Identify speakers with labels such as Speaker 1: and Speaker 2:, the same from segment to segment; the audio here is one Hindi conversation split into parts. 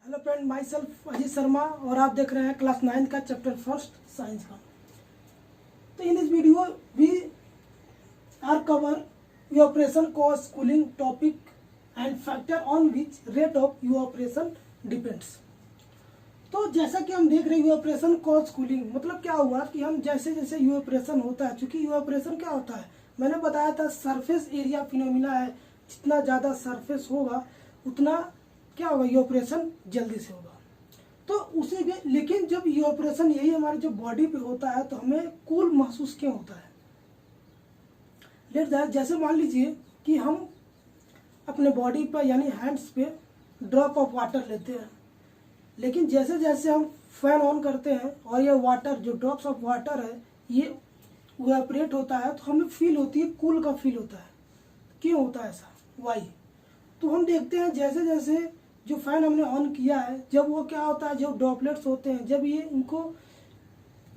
Speaker 1: Hello friend, my self Ajit Sharma और आप देख रहे हैं क्लास 9 का चैप्टर फर्स्ट साइंस का। तो in this video we are cover evaporation cause cooling topic and factor on which rate of evaporation depends. तो जैसा कि हम देख रहे हैं इवापोरेशन कॉज कूलिंग मतलब क्या हुआ कि हम जैसे जैसे इवापोरेशन होता है, चूंकि इवापोरेशन क्या होता है मैंने बताया था सरफेस एरिया फिनोमिना है। जितना ज़्यादा सरफेस होगा उतना क्या होगा, इवापोरेशन जल्दी से होगा। तो उसी में लेकिन जब इवापोरेशन यही हमारे जो बॉडी पे होता है तो हमें कूल महसूस क्यों होता है। लेट दैट जैसे मान लीजिए कि हम अपने बॉडी पर यानी हैंड्स पे ड्रॉप ऑफ वाटर लेते हैं, लेकिन जैसे जैसे हम फैन ऑन करते हैं और ये वाटर जो ड्रॉप्स ऑफ वाटर है ये इवापोरेट होता है तो हमें फील होती है, कूल का फील होता है। क्यों होता है ऐसा, वाई? तो हम देखते हैं जैसे जैसे जो फैन हमने ऑन किया है जब वो क्या होता है, जो ड्रॉपलेट्स होते हैं जब ये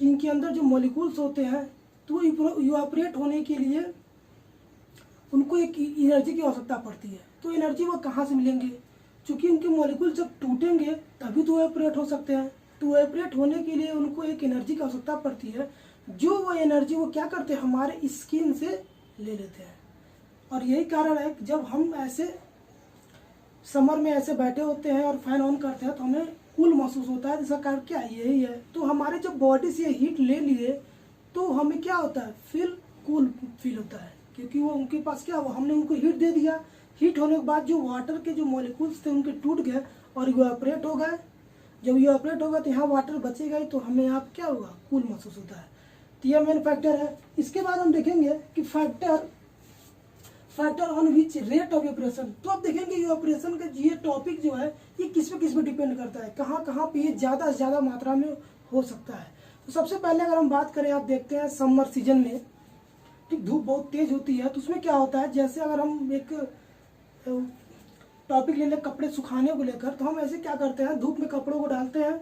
Speaker 1: इनके अंदर जो मॉलिक्यूल्स होते हैं तो वो इवापोरेट होने के लिए उनको एक एनर्जी की आवश्यकता पड़ती है। तो एनर्जी वो कहाँ से मिलेंगे, क्योंकि इनके मॉलिक्यूल जब टूटेंगे तभी तो इवापोरेट हो सकते हैं। तो इवापोरेट होने के लिए उनको एक एनर्जी की आवश्यकता पड़ती है, जो वो एनर्जी वो क्या करते हैं हमारे स्किन से ले लेते हैं। और यही कारण है कि जब हम ऐसे समर में ऐसे बैठे होते हैं और फैन ऑन करते हैं तो हमें कूल महसूस होता है। इसका कारण क्या है, यही है। तो हमारे जब बॉडी से हीट ले लिए तो हमें क्या होता है, कूल फील होता है, क्योंकि वो उनके पास क्या हुआ, हमने उनको हीट दे दिया। हीट होने के बाद जो वाटर के जो मॉलिक्यूल्स थे उनके टूट गए और इवापोरेट हो गए। जब इवापोरेट होगा तो यहाँ वाटर बचेगा ही, तो हमें यहाँ क्या होगा, कूल महसूस होता है। तो यह मेन फैक्टर है। इसके बाद हम देखेंगे कि factor on which rate of evaporation. तो आप देखेंगे इवापोरेशन का ये टॉपिक जो है ये किस पे डिपेंड करता है, कहाँ कहाँ पे ये ज़्यादा से ज़्यादा मात्रा में हो सकता है। तो सबसे पहले अगर हम बात करें, आप देखते हैं समर सीजन में ठीक धूप बहुत तेज होती है तो उसमें क्या होता है, जैसे अगर हम एक टॉपिक ले लें कपड़े सुखाने को लेकर, तो हम ऐसे क्या करते हैं धूप में कपड़ों को डालते हैं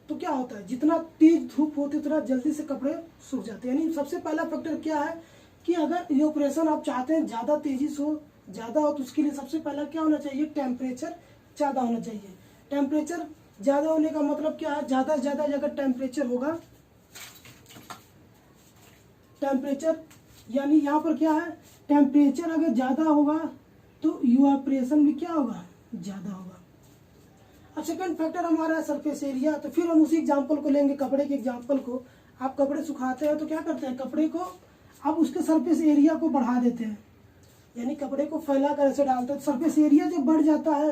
Speaker 1: तो क्या होता है, जितना तेज धूप होती है उतना जल्दी से कपड़े सूख जाते हैं। यानी सबसे पहला फैक्टर क्या है कि अगर इवापोरेशन आप चाहते हैं ज़्यादा तेजी से हो, ज़्यादा हो, तो उसके लिए सबसे पहला क्या होना चाहिए, टेम्परेचर ज़्यादा होना चाहिए। टेम्परेचर ज़्यादा होने का मतलब क्या है, ज़्यादा से ज़्यादा अगर टेम्परेचर होगा, टेम्परेचर यानी यहाँ पर क्या है, टेम्परेचर अगर ज़्यादा होगा तो इवापोरेशन भी क्या होगा, ज़्यादा होगा। अब सेकंड फैक्टर हमारा है सरफेस एरिया। तो फिर हम उसी एग्जांपल को लेंगे, कपड़े के एग्जांपल को। आप कपड़े सुखाते हैं तो क्या करते हैं, कपड़े को आप उसके सरफेस एरिया को बढ़ा देते हैं, यानी कपड़े को फैला कर ऐसे डालते हैं। सरफेस एरिया जब बढ़ जाता है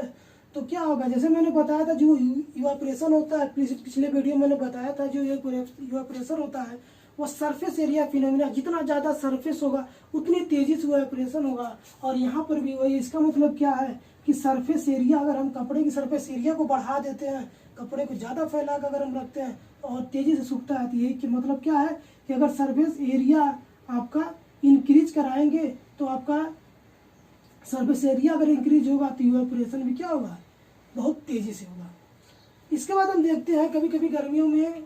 Speaker 1: तो क्या होगा, जैसे मैंने बताया था जो इवापोरेशन होता है, पिछले वीडियो मैंने बताया था जो इवापोरेशन होता है वो सरफेस एरिया फिनोमिना, जितना ज़्यादा सरफेस होगा उतनी तेज़ी से इवापोरेशन होगा। और यहाँ पर भी वही, इसका मतलब क्या है कि सरफेस एरिया, अगर हम कपड़े की सरफेस एरिया को बढ़ा देते हैं, कपड़े को ज़्यादा फैला कर अगर हम रखते हैं और तेज़ी से सूखता है, तो यही कि मतलब क्या है कि अगर सरफेस एरिया आपका इंक्रीज कराएंगे तो आपका सरफेस एरिया अगर इंक्रीज होगा तो इवापोरेशन भी क्या होगा, बहुत तेज़ी से होगा। इसके बाद हम देखते हैं कभी कभी गर्मियों में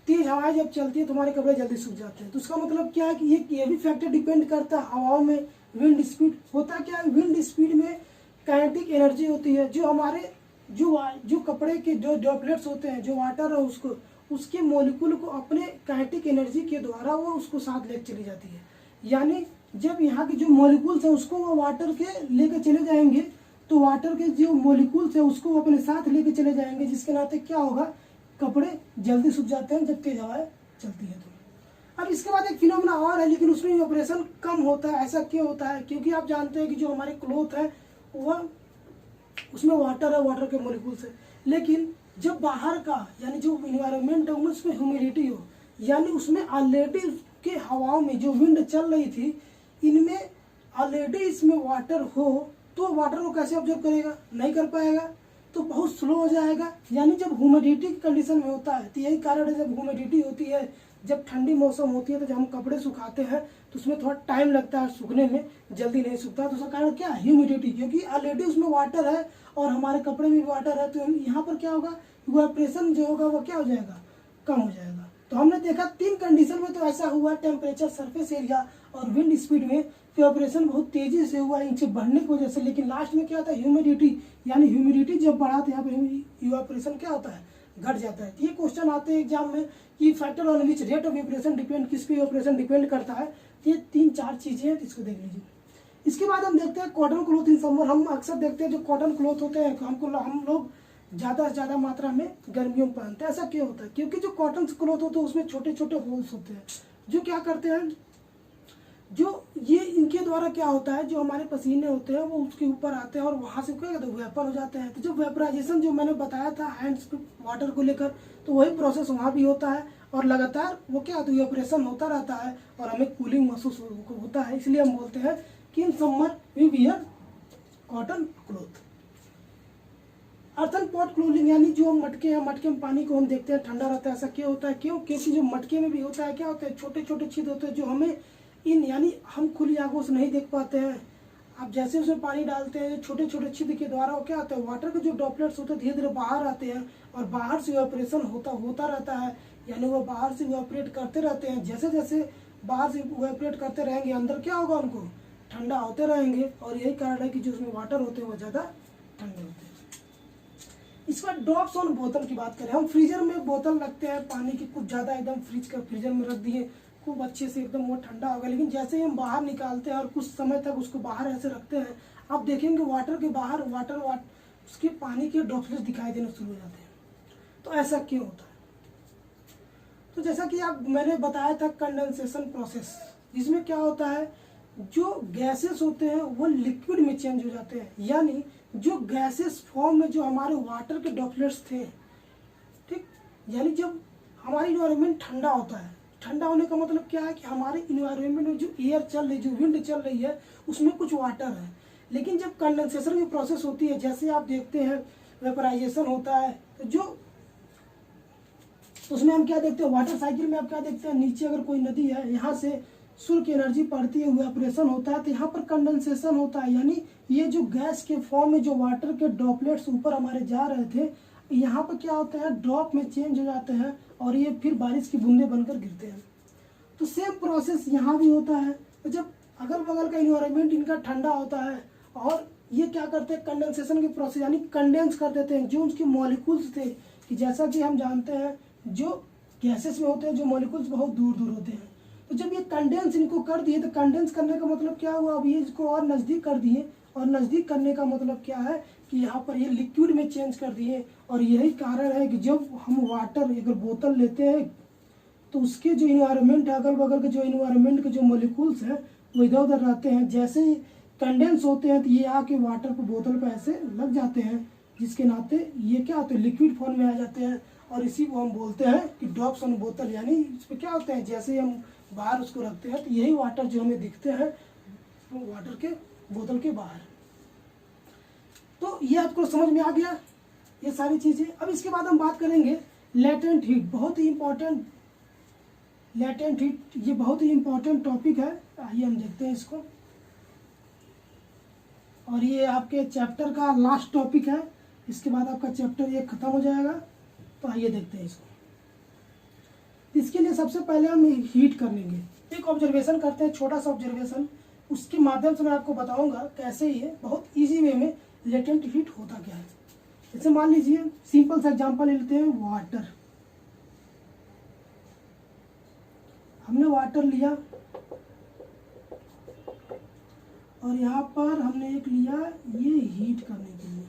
Speaker 1: तेज हवाएं जब चलती है तो हमारे कपड़े जल्दी सूख जाते हैं। तो उसका मतलब क्या है कि ये भी फैक्टर डिपेंड करता है हवाओं में विंड स्पीड। होता क्या है, विंड स्पीड में काइनेटिक एनर्जी होती है, जो हमारे जो कपड़े के जो ड्रॉपलेट्स होते हैं, जो वाटर है उसके मॉलिक्यूल को अपने काइनेटिक एनर्जी के द्वारा वो उसको साथ लेकर चली जाती है। यानी जब यहाँ के जो मॉलिक्यूल्स हैं उसको वो वाटर के लेकर चले जाएंगे तो वाटर के जो मॉलिक्यूल्स हैं उसको वो अपने साथ लेकर चले जाएंगे, जिसके नाते क्या होगा, कपड़े जल्दी सूख जाते हैं जब तेज हवाएं चलती है तो। अब इसके बाद एक फिनोमेना और है, लेकिन उसमें इवापोरेशन कम होता है। ऐसा क्यों होता है, क्योंकि आप जानते हैं कि जो हमारे क्लॉथ है वह उसमें वाटर है, वाटर के मॉलिक्यूल्स है। लेकिन जब बाहर का यानी जो इन्वायरमेंट है उसमें ह्यूमिडिटी हो, यानी उसमें ऑलरेडी के हवाओं में जो विंड चल रही थी इनमें ऑलरेडी इसमें वाटर हो, तो वाटर को कैसे ऑब्जर्व करेगा, नहीं कर पाएगा, तो बहुत स्लो हो जाएगा। यानी जब ह्यूमिडिटी की कंडीशन में होता है, तो यही कारण है जब ह्यूमिडिटी होती है, जब ठंडी मौसम होती है तो जब हम कपड़े सुखाते हैं तो उसमें थोड़ा टाइम लगता है सूखने में, जल्दी नहीं सूखता। तो उसका कारण क्या है, ह्यूमिडिटी, क्योंकि ऑलरेडी उसमें वाटर है और हमारे कपड़े में भी वाटर है। तो यहाँ पर क्या होगा, इवापोरेशन जो होगा वो क्या हो जाएगा, कम हो जाएगा। तो हमने देखा 3 कंडीशन में तो ऐसा हुआ, टेम्परेचर, सरफेस एरिया और विंड स्पीड में इवेपोरेशन बहुत तेजी से हुआ इनसे बढ़ने की वजह से। लेकिन लास्ट में क्या होता है, ह्यूमिडिटी, यानी ह्यूमिडिटी जब बढ़ा तो यहाँ पे इवेपोरेशन क्या होता है, घट जाता है। ये क्वेश्चन आते हैं एग्जाम में कि factor on which rate of evaporation depend, किस पे इवेपोरेशन डिपेंड करता है। ये 3-4 चीजें हैं, इसको देख लीजिए। इसके बाद हम देखते हैं कॉटन क्लोथ इन समर। हम अक्सर देखते हैं जो कॉटन क्लोथ होते हैं हम लोग ज़्यादा से ज़्यादा मात्रा में गर्मियों में पहनते हैं। ऐसा क्यों होता है, क्योंकि जो कॉटन क्लोथ होते हैं उसमें छोटे छोटे होल्स होते हैं, जो क्या करते हैं, जो ये इनके द्वारा क्या होता है, जो हमारे पसीने होते हैं वो उसके ऊपर आते हैं और वहाँ से क्या कहते हैं, वेपर हो जाते हैं। तो जो वेपराइजेशन जो मैंने बताया था हैंड्स पे वाटर को लेकर, तो वही प्रोसेस वहाँ भी होता है और लगातार वो क्या होता है, इवेपोरेशन होता रहता है और हमें कूलिंग महसूस होता है। इसलिए हम बोलते हैं कि in summer we wear cotton cloth. Earthen pot clothing, यानी जो मटके हैं, मटके में पानी को हम देखते हैं ठंडा रहता है। ऐसा क्यों होता है, क्योंकि जो मटके में भी होता है क्या होता है, छोटे छोटे छेद होते हैं जो हमें यानी हम खुली आंखों से नहीं देख पाते हैं। आप जैसे उसमें पानी डालते हैं, छोटे छोटे छेद के द्वारा वो क्या होता है, वाटर के जो ड्रॉपलेट्स होते हैं धीरे धीरे बाहर आते हैं और बाहर से इवेपोरेशन होता रहता है। यानी वो बाहर से इवेपोरेट करते रहते हैं। जैसे जैसे बाहर से इवेपोरेट करते रहेंगे, अंदर क्या होगा, उनको ठंडा होते रहेंगे और यही कारण है कि जो उसमें वाटर होते हैं वो ज़्यादा ठंडे होते हैं। इसका ड्रॉप्स ऑन बोतल की बात करें, हम फ्रीजर में बोतल रखते हैं पानी की, कुछ ज़्यादा एकदम फ्रीजर में रख दिए, खूब अच्छे से एकदम वो ठंडा होगा। लेकिन जैसे ही हम बाहर निकालते हैं और कुछ समय तक उसको बाहर ऐसे रखते हैं, आप देखेंगे वाटर के बाहर उसके पानी के ड्रॉपलेट्स दिखाई देना शुरू हो जाते हैं। तो ऐसा क्यों होता है, तो जैसा कि मैंने बताया था कंडेंसेशन प्रोसेस, जिसमें क्या होता है, जो गैसेस होते हैं वो लिक्विड में चेंज हो जाते हैं। यानी जो गैसेस फॉर्म में जो हमारे वाटर के ड्रॉपलेट्स थे, ठीक, यानी जब हमारा इन्वायरमेंट ठंडा होता है, ठंडा होने का मतलब क्या है कि हमारे इन्वायरमेंट में जो एयर चल रही, जो विंड चल रही है, उसमें कुछ वाटर है। लेकिन जब कंडेंसेशन की प्रोसेस होती है, जैसे आप देखते हैं वेपराइजेशन होता है, तो जो उसमें हम क्या देखते हैं, वाटर साइकिल में आप क्या देखते हैं, नीचे अगर कोई नदी है, यहाँ से सूर्य की एनर्जी पड़ती है, इवेपोरेशन होता है, तो यहाँ पर कंडेंसेशन होता है। यानी ये जो गैस के फॉर्म में जो वाटर के ड्रॉपलेट्स ऊपर हमारे जा रहे थे, यहाँ पर क्या होता है, ड्रॉप में चेंज हो जाते हैं और ये फिर बारिश की बूंदे बनकर गिरते हैं। तो सेम प्रोसेस यहाँ भी होता है। तो जब अगल बगल का इन्वायरमेंट इनका ठंडा होता है और ये क्या करते हैं, कंडेंसेशन की प्रोसेस, यानी कंडेंस कर देते हैं जो उसके मॉलिक्यूल्स थे। कि जैसा कि हम जानते हैं जो गैसेस में होते हैं, जो मॉलिक्यूल्स बहुत दूर दूर होते हैं, तो जब ये कंडेंस इनको कर दिए, तो कंडेंस करने का मतलब क्या हुआ, अब ये इसको और नज़दीक कर दिए, और नज़दीक करने का मतलब क्या है कि यहाँ पर ये लिक्विड में चेंज कर दिए। और यही कारण है कि जब हम वाटर अगर बोतल लेते हैं तो उसके जो इन्वायरमेंट है, अगल बगल के जो इन्वायरमेंट के जो मॉलिक्यूल्स हैं वो इधर उधर रहते हैं। जैसे ही कंडेंस होते हैं तो ये आके वाटर को बोतल पर ऐसे लग जाते हैं, जिसके नाते ये क्या होते हैं, लिक्विड फॉर्म में आ जाते हैं। और इसी को हम बोलते हैं कि ड्रॉप्स ऑन बोतल। यानी इसमें क्या होता है, जैसे ही हम बाहर उसको रखते हैं तो यही वाटर जो हमें दिखते हैं वो वाटर के बोतल के बाहर। तो ये आपको समझ में आ गया ये सारी चीजें। अब इसके बाद हम बात करेंगे लेटेंट हीट, बहुत ही इंपॉर्टेंट लेटेंट हीट, ये बहुत ही इंपॉर्टेंट टॉपिक है। आइए हम देखते हैं इसको, और ये आपके चैप्टर का लास्ट टॉपिक है। इसके बाद आपका चैप्टर ये खत्म हो जाएगा। तो आइए देखते हैं इसको। इसके लिए सबसे पहले हम हीट कर लेंगे, एक ऑब्जर्वेशन करते हैं, छोटा सा ऑब्जर्वेशन, उसके माध्यम से मैं आपको बताऊंगा कैसे ये बहुत इजी वे में लेटेंट हीट होता क्या है। जैसे मान लीजिए सिंपल सा एग्जांपल लेते हैं, वाटर। हमने वाटर लिया और यहाँ पर हमने एक लिया ये हीट करने के लिए,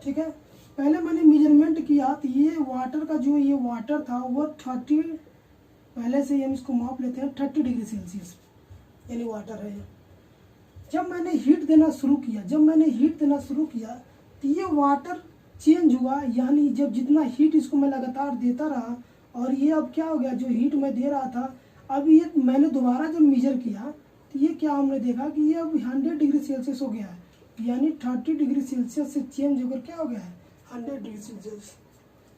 Speaker 1: ठीक है। पहले मैंने मेजरमेंट किया तो ये वाटर का जो ये वाटर था वो 30, पहले से हम इसको माप लेते हैं 30 डिग्री सेल्सियस यानी वाटर है। जब मैंने हीट देना शुरू किया तो ये वाटर चेंज हुआ, यानी जब जितना हीट इसको मैं लगातार देता रहा और ये अब क्या हो गया, जो हीट मैं दे रहा था अब ये मैंने दोबारा जब मेजर किया तो ये क्या हमने देखा कि ये अब 100 डिग्री सेल्सियस हो गया है। यानी 30 डिग्री सेल्सियस से चेंज होकर क्या हो गया है 100 डिग्री सेल्सियस।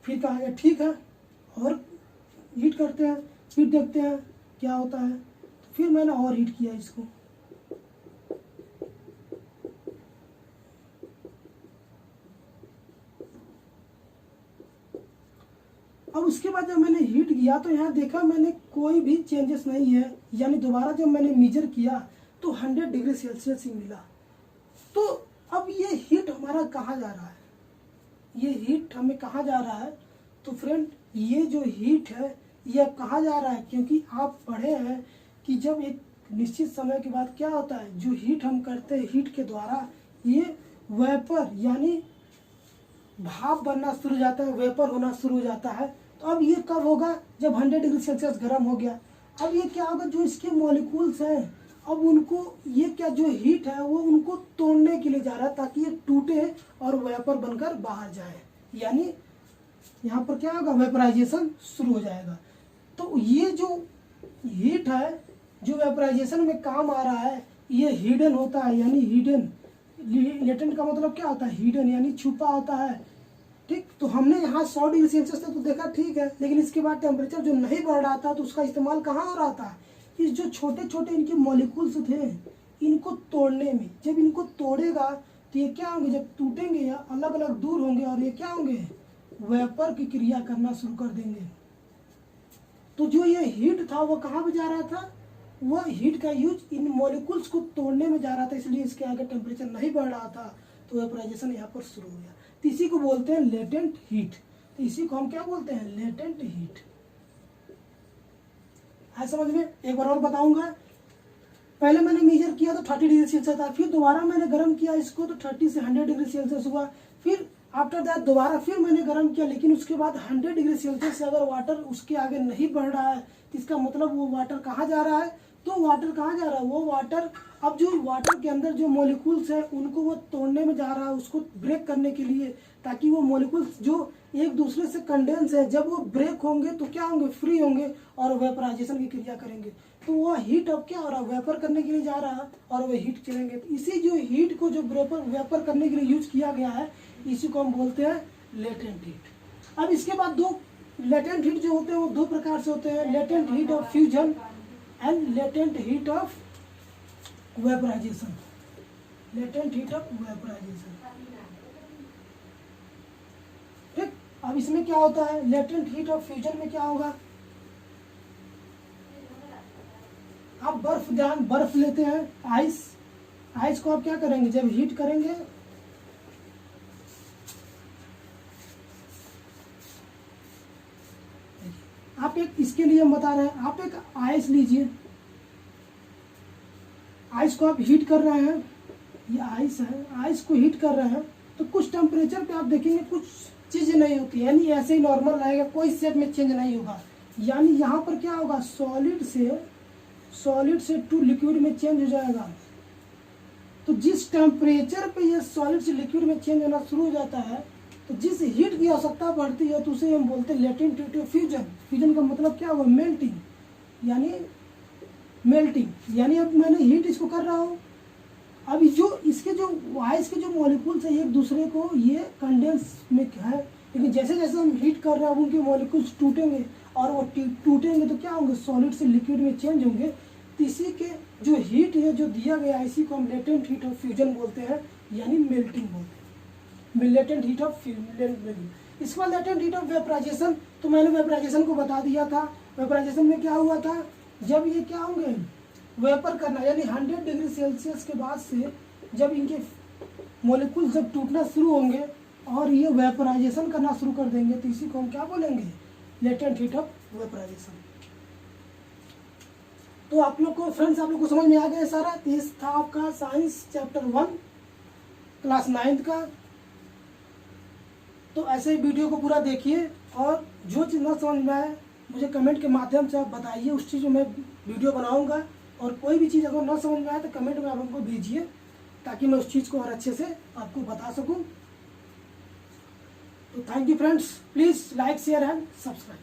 Speaker 1: फिर कहा गया ठीक है और हीट करते हैं, फिर देखते हैं क्या होता है। तो फिर मैंने और हीट किया इसको, अब उसके बाद जब मैंने हीट किया तो यहाँ देखा मैंने कोई भी चेंजेस नहीं है, यानी दोबारा जब मैंने मेजर किया तो 100 डिग्री सेल्सियस ही मिला। तो अब ये हीट हमारा कहाँ जा रहा है, ये हीट हमें कहाँ जा रहा है? तो फ्रेंड ये जो हीट है ये अब कहाँ जा रहा है, क्योंकि आप पढ़े हैं कि जब एक निश्चित समय के बाद क्या होता है, जो हीट हम करते हैं हीट के द्वारा ये वेपर यानी भाप बनना शुरू हो जाता है, वेपर होना शुरू हो जाता है। तो अब ये कब होगा? जब 100 डिग्री सेल्सियस गर्म हो गया। अब ये क्या होगा, जो इसके मॉलिक्यूल्स हैं अब उनको ये क्या जो हीट है वो उनको तोड़ने के लिए जा रहा है ताकि ये टूटे और वेपर बनकर बाहर जाए, यानी यहाँ पर क्या होगा, वेपराइजेशन शुरू हो जाएगा। तो ये जो हीट है जो वेपराइजेशन में काम आ रहा है ये हिडन होता है, यानी हिडन, लेटेंट का मतलब क्या होता है, हिडन यानी छुपा होता है। ठीक, तो हमने यहाँ 100 डिग्री सेल्सियस तक तो देखा, ठीक है, लेकिन इसके बाद टेम्परेचर जो नहीं बढ़ रहा था तो उसका इस्तेमाल कहाँ हो रहा था, इस जो छोटे छोटे इनके मॉलिक्यूल्स थे इनको तोड़ने में। जब इनको तोड़ेगा तो ये क्या होंगे, जब टूटेंगे या अलग अलग दूर होंगे और ये क्या होंगे, वेपर की क्रिया करना शुरू कर देंगे। तो जो ये हीट था वो कहाँ पे जा रहा था, वह हीट का यूज इन मॉलिक्यूल्स को तोड़ने में जा रहा था, इसलिए इसके आगे टेम्परेचर नहीं बढ़ रहा था तो वेपराइजेशन यहाँ पर शुरू हो गया। तो इसी को बोलते हैं लेटेंट हीट। तो इसी को हम क्या बोलते हैं, लेटेंट हीट। है समझ में? एक बार और बताऊंगा। पहले मैंने मेजर किया तो 30 डिग्री सेल्सियस था, फिर दोबारा मैंने गर्म किया इसको तो 30 से 100 डिग्री सेल्सियस हुआ, फिर आफ्टर दैट दोबारा फिर मैंने गर्म किया, लेकिन उसके बाद 100 डिग्री सेल्सियस से अगर वाटर उसके आगे नहीं बढ़ रहा है तो इसका मतलब वो वाटर कहाँ जा रहा है, तो वाटर कहाँ जा रहा है, वो वाटर अब जो वाटर के अंदर जो मॉलिक्यूल्स है उनको वो तोड़ने में जा रहा है, उसको ब्रेक करने के लिए, ताकि वो मॉलिक्यूल्स जो एक दूसरे से कंडेंस है जब वो ब्रेक होंगे तो क्या होंगे, फ्री होंगे और वेपराइजेशन की क्रिया करेंगे। तो वो हीट अब क्या हो रहा है, वेपर करने के लिए जा रहा है और वो हीट चलेंगे। तो इसी जो हीट को जो वेपर करने के लिए यूज किया गया है इसी को हम बोलते हैं लेटेंट हीट। अब इसके बाद दो लेटेंट हीट जो होते हैं वो दो प्रकार से होते हैं, latent heat of fusion and latent heat of vaporisation. Latent heat of vaporisation, ठीक। अब इसमें क्या होता है, लेटेंट हीट ऑफ फ्यूजन में क्या होगा, आप बर्फ लेते हैं, आइस को आप क्या करेंगे, जब हीट करेंगे आप एक, इसके लिए हम बता रहे हैं, आप एक आइस लीजिए, आइस को आप हीट कर रहे हैं, ये आइस है, आइस को हीट कर रहे हैं तो कुछ टेम्परेचर पे आप देखेंगे कुछ चीज़ नहीं होती, यानी ऐसे ही नॉर्मल रहेगा, कोई शेप में चेंज नहीं होगा। यानी यहाँ पर क्या होगा, सॉलिड से टू लिक्विड में चेंज हो जाएगा। तो जिस टेम्परेचर पे ये सॉलिड से लिक्विड में चेंज होना शुरू हो जाता है तो जिस हीट की आवश्यकता बढ़ती है तो उसे हम बोलते हैं latent heat of fusion. Fusion का मतलब क्या हुआ, मेल्टिंग, यानी अब मैंने हीट इसको कर रहा हूँ, अब जो इसके जो आइस के जो मॉलिक्यूल्स है एक दूसरे को ये कंडेंस में है, लेकिन जैसे जैसे हम हीट कर रहे हैं उनके मॉलिक्यूल्स टूटेंगे और वो टूटेंगे तो क्या होंगे, सॉलिड से लिक्विड में चेंज होंगे। तो इसी के जो हीट है जो दिया गया है इसी को हम लेटेंट हीट ऑफ फ्यूजन बोलते हैं, यानी मेल्टिंग बोलते हैं, लेटेंट हीट ऑफ फ्यूजन। इसके बाद लेटेंट हीट ऑफ वेपराइजेशन, तो मैंने वेपराइजेशन को बता दिया था। वेपराइजेशन में क्या हुआ था, जब ये क्या होंगे, वेपर करना, यानी 100 डिग्री सेल्सियस के बाद से जब इनके मॉलिक्यूल जब टूटना शुरू होंगे और ये वेपराइजेशन करना शुरू कर देंगे तो इसी को हम क्या बोलेंगे, लेटेंट हीट ऑफ वेपराइजेशन। तो आप लोग को फ्रेंड्स, आप लोग को समझ में आ गया सारा। इस था आपका साइंस चैप्टर 1 क्लास 9 का। तो ऐसे वीडियो को पूरा देखिए और जो चीज़ ना समझ में आए मुझे कमेंट के माध्यम से आप बताइए, उस चीज़ में वीडियो बनाऊंगा। और कोई भी चीज़ अगर ना समझ में आए तो कमेंट में आप हमको भेजिए ताकि मैं उस चीज़ को और अच्छे से आपको बता सकूं। तो thank you friends, please like share and subscribe.